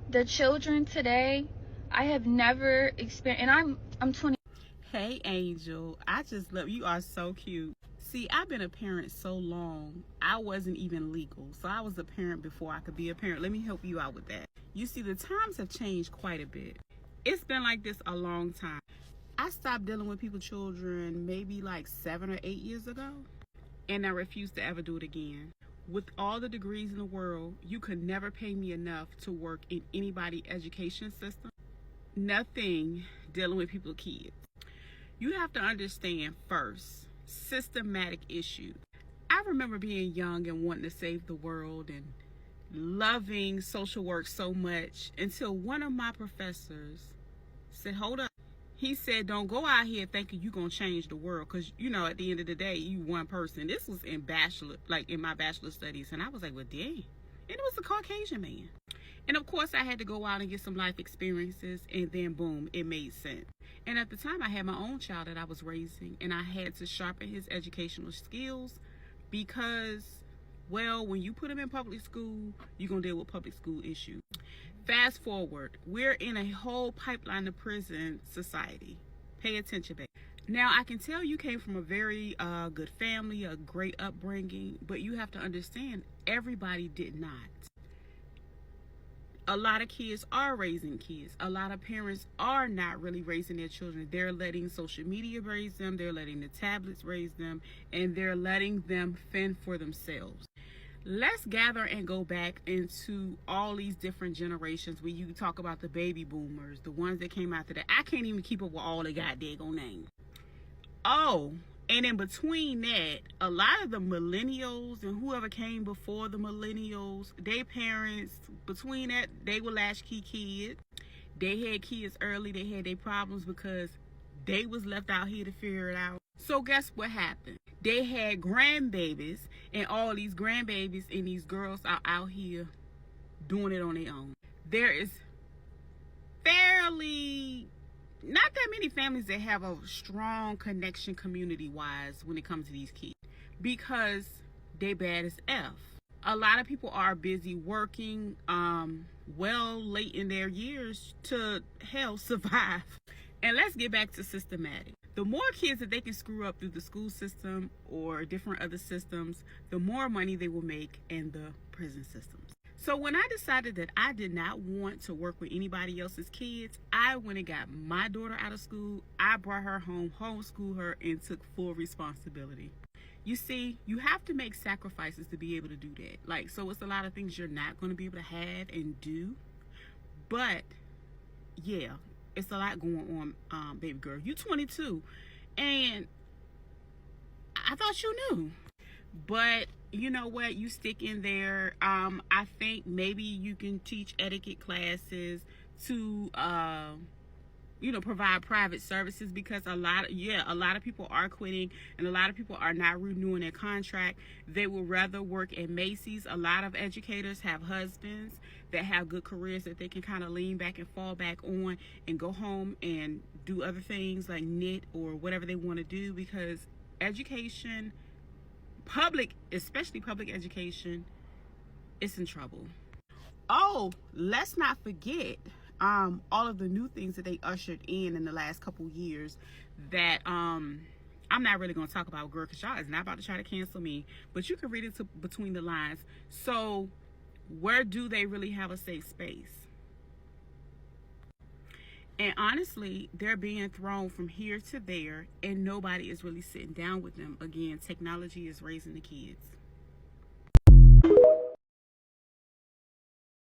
The children today, I have never experienced, and I'm 20. Hey Angel, I just love you. Are so cute. See, I've been a parent so long, I wasn't even legal. So I was a parent before I could be a parent. Let me help you out with that. You see, the times have changed quite a bit. It's been like this a long time. I stopped dealing with people's children maybe like 7 or 8 years ago, and I refuse to ever do it again. With all the degrees in the world, you could never pay me enough to work in anybody's education system. Nothing dealing with people's kids. You have to understand first, systematic issues. I remember being young and wanting to save the world and loving social work so much until one of my professors said, hold up. He said, don't go out here thinking you're going to change the world, because, you know, at the end of the day, you one person. This was in my bachelor studies. And I was like, well, dang. And it was a Caucasian man. And of course, I had to go out and get some life experiences, and then boom, it made sense. And at the time, I had my own child that I was raising, and I had to sharpen his educational skills because, well, when you put him in public school, you're going to deal with public school issues. Fast forward, we're in a whole pipeline of prison society. Pay attention, baby. Now, I can tell you came from a very good family, a great upbringing, but you have to understand, everybody did not. A lot of kids are raising kids. A lot of parents are not really raising their children. They're letting social media raise them. They're letting the tablets raise them. And they're letting them fend for themselves. Let's gather and go back into all these different generations where you talk about the baby boomers, the ones that came after that. I can't even keep up with all the goddamn names. Oh, and in between that, a lot of the millennials and whoever came before the millennials, their parents, between that, they were latchkey kids. They had kids early. They had their problems because they was left out here to figure it out. So guess what happened? They had grandbabies, and all these grandbabies and these girls are out here doing it on their own. There is fairly not that many families that have a strong connection community-wise when it comes to these kids, because they bad as F. A lot of people are busy working well late in their years to hell survive. And let's get back to systematic. The more kids that they can screw up through the school system or different other systems, the more money they will make in the prison systems. So when I decided that I did not want to work with anybody else's kids, I went and got my daughter out of school. I brought her home, homeschooled her, and took full responsibility. You see, you have to make sacrifices to be able to do that. Like, so it's a lot of things you're not going to be able to have and do. But, yeah, it's a lot going on, baby girl. You 22, and I thought you knew. But you know what? You stick in there. I think maybe you can teach etiquette classes to, provide private services, because a lot of people are quitting, and a lot of people are not renewing their contract. They would rather work at Macy's. A lot of educators have husbands that have good careers that they can kind of lean back and fall back on and go home and do other things like knit or whatever they want to do, because education, especially public education, is in trouble. Oh, let's not forget all of the new things that they ushered in the last couple years that I'm not really going to talk about, girl, because y'all is not about to try to cancel me, but you can read it between the lines. So where do they really have a safe space? And honestly, they're being thrown from here to there, and nobody is really sitting down with them. Again, technology is raising the kids.